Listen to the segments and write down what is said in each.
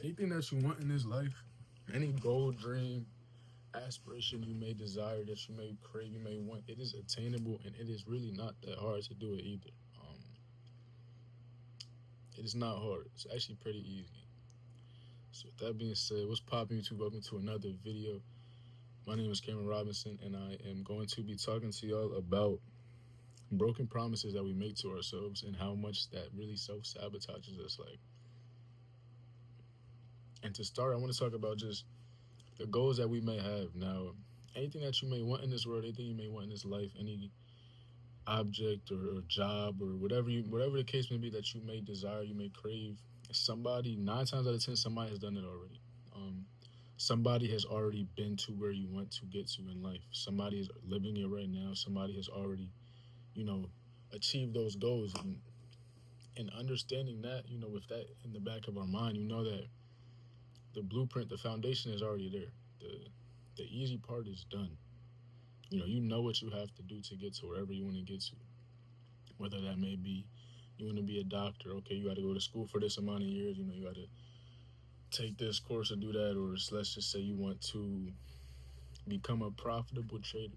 Anything that you want in this life, any goal, dream, aspiration you may desire, that you may crave, you may want, it is attainable, and it is really not that hard to do it either. It is not hard. It's actually pretty easy. So with that being said, what's popping YouTube? Welcome to another video. My name is Cameron Robinson, and I am going to be talking to y'all about broken promises that we make to ourselves and how much that really self-sabotages us. And to start, I want to talk about just the goals that we may have. Now, anything that you may want in this world, anything you may want in this life, any object or job or whatever the case may be that you may desire, you may crave, somebody, 9 times out of 10, somebody has done it already. Um, Somebody has already been to where you want to get to in life. Somebody is living it right now. Somebody has already, you know, achieved those goals. And understanding that, with that in the back of our mind, you know that the blueprint, the foundation is already there. The easy part is done. You know what you have to do to get to wherever you want to get to. Whether that may be you want to be a doctor, okay, you got to go to school for this amount of years. You got to take this course or do that, or let's just say you want to become a profitable trader.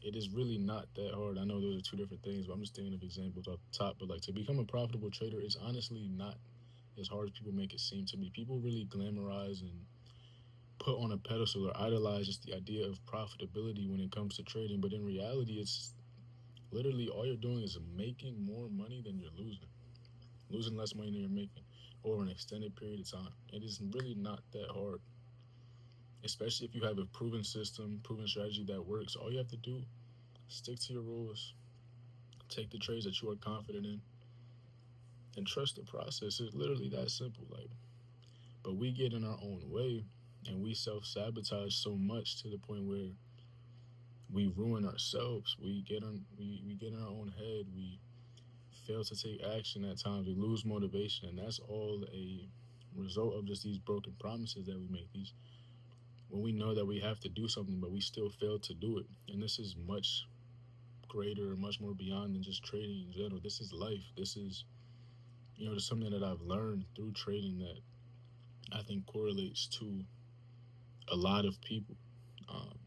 It is really not that hard. I know those are two different things, but I'm just thinking of examples off the top. But like to become a profitable trader is honestly not as hard as people make it seem to be. People really glamorize and put on a pedestal or idolize just the idea of profitability when it comes to trading. But in reality, it's literally all you're doing is making more money than you're losing less money than you're making over an extended period of time. It is really not that hard, especially if you have a proven system, proven strategy that works. All you have to do is stick to your rules, take the trades that you are confident in, and trust the process. It's literally that simple. But we get in our own way and we self sabotage so much to the point where we ruin ourselves. We get in our own head. We fail to take action at times. We lose motivation, and that's all a result of just these broken promises that we make. These when we know that we have to do something, but we still fail to do it. And this is much greater, much more beyond than just trading in general. This is life. This is just something that I've learned through trading that I think correlates to a lot of people. Um,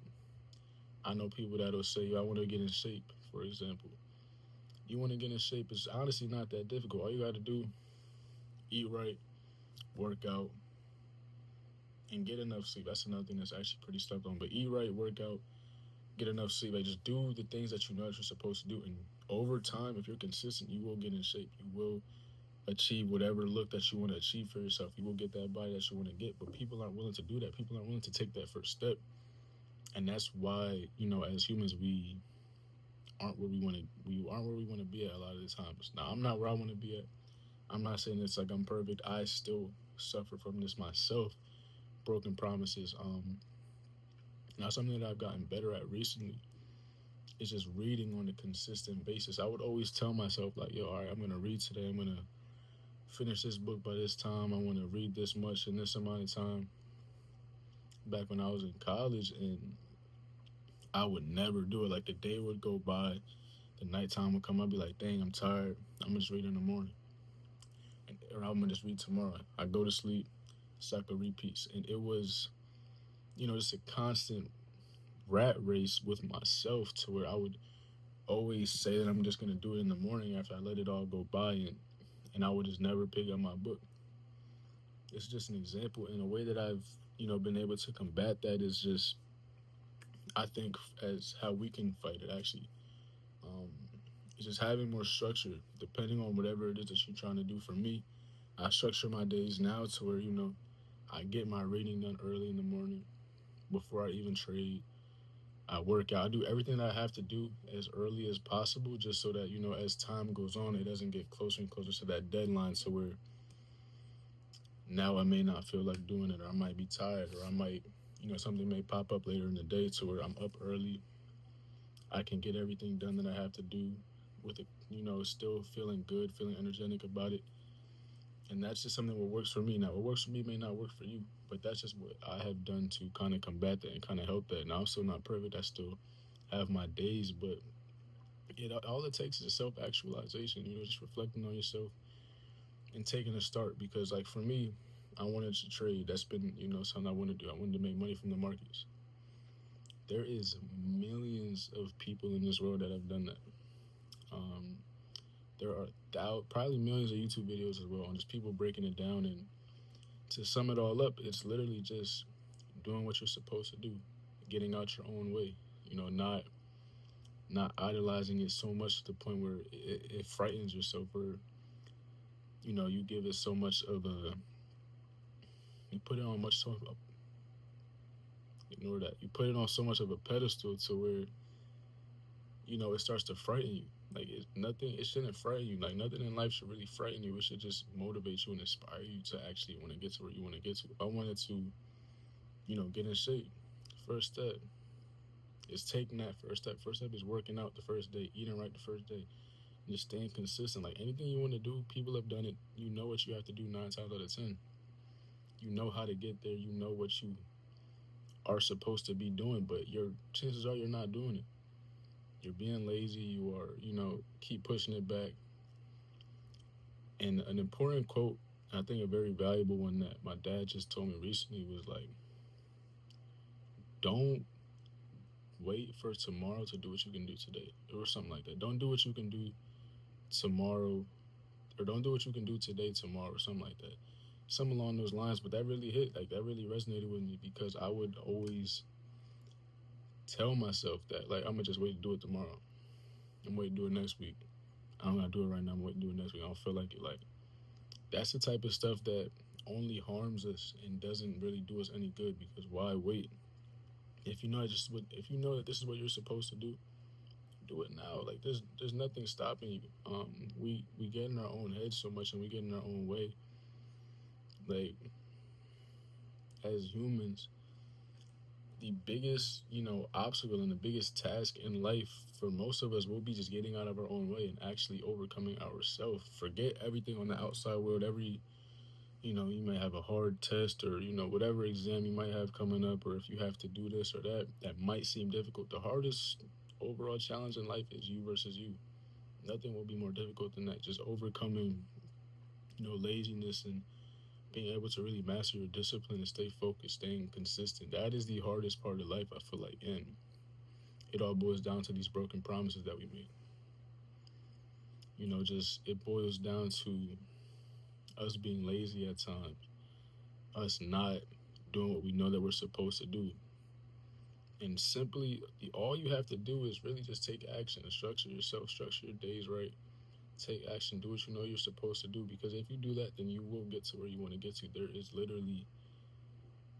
I know people that'll say, "I want to get in shape," for example. You want to get in shape, it's honestly not that difficult. All you got to do, eat right, work out, and get enough sleep. That's another thing that's actually pretty stuck on. But eat right, work out, get enough sleep. Like just do the things that you know that you're supposed to do. And over time, if you're consistent, you will get in shape. You will achieve whatever look that you want to achieve for yourself. You will get that body that you want to get. But people aren't willing to do that. People aren't willing to take that first step. And that's why, as humans, we aren't where we want to be at a lot of the times. Now, I'm not where I want to be at. I'm not saying it's like I'm perfect. I still suffer from this myself. Broken promises. Now something that I've gotten better at recently is just reading on a consistent basis. I would always tell myself like, yo, all right, I'm gonna read today. I'm gonna finish this book by this time. I want to read this much in this amount of time. Back when I was in college, and I would never do it. Like the day would go by, the nighttime would come. I'd be like, dang, I'm tired. I'm gonna just read in the morning, or I'm gonna just read tomorrow. I go to sleep, cycle repeats, and it was, just a constant rat race with myself to where I would always say that I'm just gonna do it in the morning after I let it all go by, and I would just never pick up my book. It's just an example. In a way that I've been able to combat that is just, I think, as how we can fight it actually. Um, it's just having more structure depending on whatever it is that you're trying to do. For me, I structure my days now to where I get my reading done early in the morning before I even trade. I work out. I do everything I have to do as early as possible, just so that as time goes on, it doesn't get closer and closer to that deadline. So where now I may not feel like doing it, or I might be tired, or I might, something may pop up later in the day to where I'm up early. I can get everything done that I have to do with it, still feeling good, feeling energetic about it. And that's just something what works for me. Now, what works for me may not work for you, but that's just what I have done to kind of combat that and kind of help that. Now, I'm still not perfect. I still have my days, but all it takes is a self actualization, just reflecting on yourself and taking a start. Because, like, for me, I wanted to trade. That's been, something I want to do. I wanted to make money from the markets. There is millions of people in this world that have done that. Um, there are probably millions of YouTube videos as well on just people breaking it down. And to sum it all up, it's literally just doing what you're supposed to do, getting out your own way. Not idolizing it so much to the point where it frightens yourself, or you give it so much of a you put it on much so ignore that you put it on so much of a pedestal to where it starts to frighten you. Like, it shouldn't frighten you. Like, nothing in life should really frighten you. It should just motivate you and inspire you to actually want to get to where you want to get to. If I wanted to get in shape, first step is taking that first step. First step is working out the first day, eating right the first day, and just staying consistent. Like, anything you want to do, people have done it. You know what you have to do 9 times out of 10. You know how to get there. You know what you are supposed to be doing, but your chances are you're not doing it. You're being lazy. You are, keep pushing it back. And an important quote, I think a very valuable one that my dad just told me recently was like, don't wait for tomorrow to do what you can do today, or something like that. Don't do what you can do tomorrow, or don't do what you can do today tomorrow, or something like that. Something along those lines. But that really hit, like, that really resonated with me, because I would always tell myself that, like, I'm gonna just wait to do it tomorrow. I'm waiting to do it next week. I don't gotta do it right now. I'm waiting to do it next week. I don't feel like it. Like, that's the type of stuff that only harms us and doesn't really do us any good. Because why wait? If you know that this is what you're supposed to do it now. Like, there's nothing stopping you. We get in our own heads so much, and we get in our own way. Like, as humans, the biggest obstacle and the biggest task in life for most of us will be just getting out of our own way and actually overcoming ourselves. Forget everything on the outside world. You may have a hard test, or whatever exam you might have coming up, or if you have to do this or that might seem difficult. The hardest overall challenge in life is you versus you. Nothing will be more difficult than that. Just overcoming laziness, and being able to really master your discipline and stay focused, staying consistent. That is the hardest part of life, I feel like. And it all boils down to these broken promises that we make. Just it boils down to us being lazy at times, us not doing what we know that we're supposed to do. And simply, all you have to do is really just take action and structure yourself, structure your days right. Take action, do what you know you're supposed to do, because if you do that, then you will get to where you want to get to. There is literally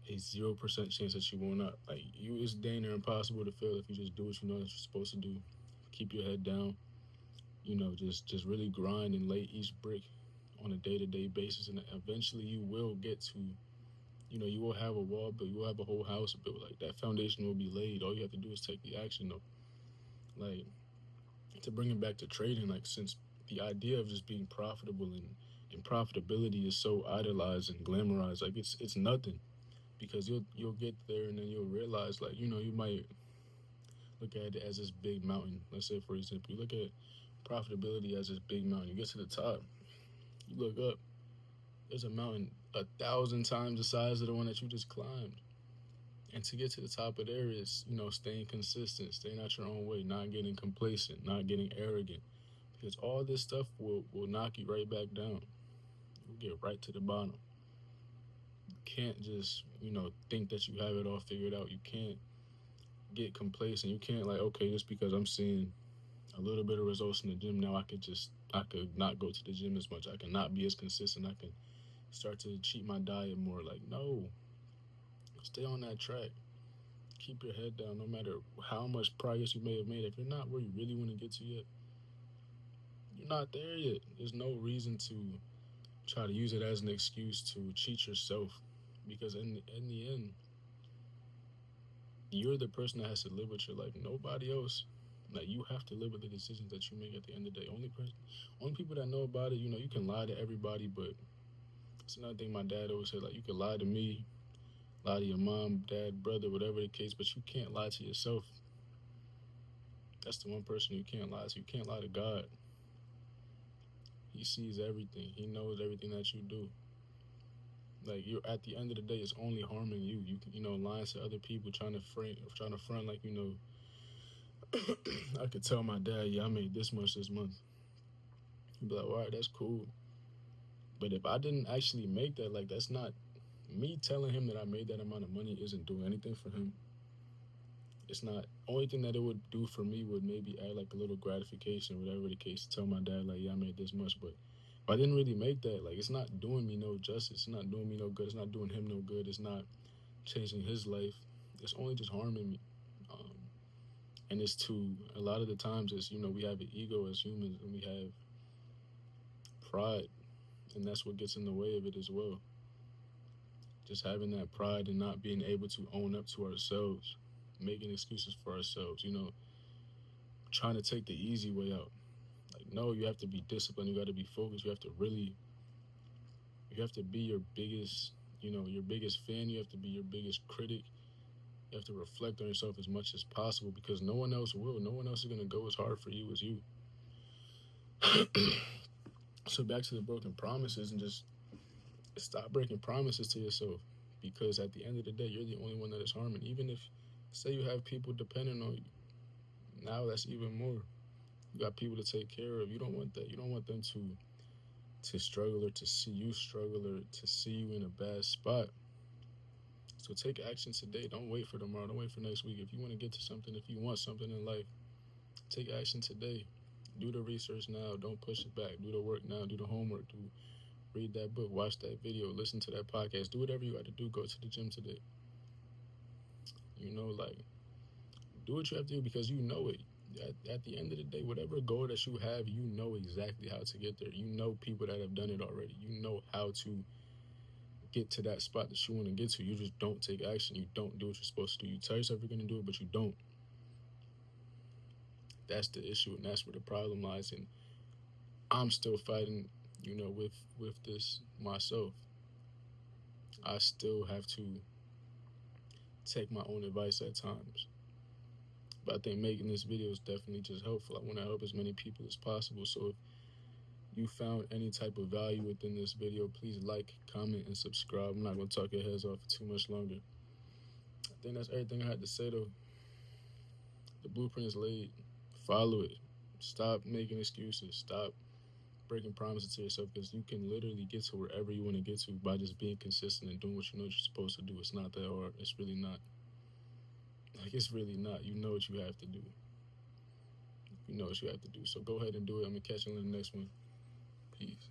a 0% chance that you will not. Like, it's dang near impossible to fail if you just do what you know that you're supposed to do. Keep your head down. Just really grind and lay each brick on a day-to-day basis, and eventually you will get to. You will have a wall built. You will have a whole house built. Like, that foundation will be laid. All you have to do is take the action, though. Like, to bring it back to trading, like, since the idea of just being profitable and profitability is so idolized and glamorized, like, it's nothing. Because you'll get there, and then you'll realize, like, you might look at it as this big mountain. Let's say, for example, you look at profitability as this big mountain. You get to the top, you look up, there's a mountain 1,000 times the size of the one that you just climbed. And to get to the top of there is, staying consistent, staying out your own way, not getting complacent, not getting arrogant. Because all this stuff will knock you right back down. You'll get right to the bottom. You can't just, think that you have it all figured out. You can't get complacent. You can't, like, okay, just because I'm seeing a little bit of results in the gym now, I could not go to the gym as much. I can not be as consistent. I can start to cheat my diet more. Like, no. Stay on that track. Keep your head down no matter how much progress you may have made. If you're not where you really want to get to yet, you're not there yet. There's no reason to try to use it as an excuse to cheat yourself, because in the end, you're the person that has to live with your life. Nobody else. Like, you have to live with the decisions that you make at the end of the day. Only people that know about it. You can lie to everybody, but it's another thing my dad always said. Like, you can lie to me, lie to your mom, dad, brother, whatever the case, but you can't lie to yourself. That's the one person you can't lie to. You can't lie to God. He sees everything. He knows everything that you do. Like, you're at the end of the day, it's only harming you. Lying to other people, trying to front like, I could tell my dad, yeah, I made this much this month. He'd be like, all right, that's cool. But if I didn't actually make that, like, that's not me telling him that I made that amount of money isn't doing anything for him. It's not. Only thing that it would do for me would maybe add like a little gratification, whatever the case. Tell my dad like, yeah, I made this much, but if I didn't really make that, like, it's not doing me no justice. It's not doing me no good. It's not doing him no good. It's not changing his life. It's only just harming me. Um, and it's to a lot of the times it's we have an ego as humans and we have pride, and that's what gets in the way of it as well. Just having that pride and not being able to own up to ourselves, making excuses for ourselves. Trying to take the easy way out. Like, no, you have to be disciplined. You got to be focused. You have to be your biggest fan. You have to be your biggest critic. You have to reflect on yourself as much as possible because no one else will. No one else is going to go as hard for you as you. So back to the broken promises and just stop breaking promises to yourself because at the end of the day, you're the only one that is harming. Even if, say, you have people depending on you, now that's even more. You got people to take care of. You don't want that. You don't want them to struggle or to see you struggle or to see you in a bad spot. So take action today. Don't wait for tomorrow. Don't wait for next week. If you want to get to something, if you want something in life, take action today. Do the research now. Don't push it back. Do the work now. Do the homework. Read that book. Watch that video. Listen to that podcast. Do whatever you got to do. Go to the gym today. Like, do what you have to do because you know it. At the end of the day, whatever goal that you have, you know exactly how to get there. You know people that have done it already. You know how to get to that spot that you want to get to. You just don't take action. You don't do what you're supposed to do. You tell yourself you're going to do it, but you don't. That's the issue, and that's where the problem lies. And I'm still fighting, with this myself. I still have to take my own advice at times. But I think making this video is definitely just helpful. I want to help as many people as possible. So if you found any type of value within this video, please like, comment, and subscribe. I'm not going to talk your heads off for too much longer. I think that's everything I had to say, though. The blueprint is laid. Follow it. Stop making excuses. Stop breaking promises to yourself because you can literally get to wherever you want to get to by just being consistent and doing what you know you're supposed to do. It's not that hard. It's really not. Like, it's really not. You know what you have to do. You know what you have to do. So go ahead and do it. I'm going to catch you in the next one. Peace.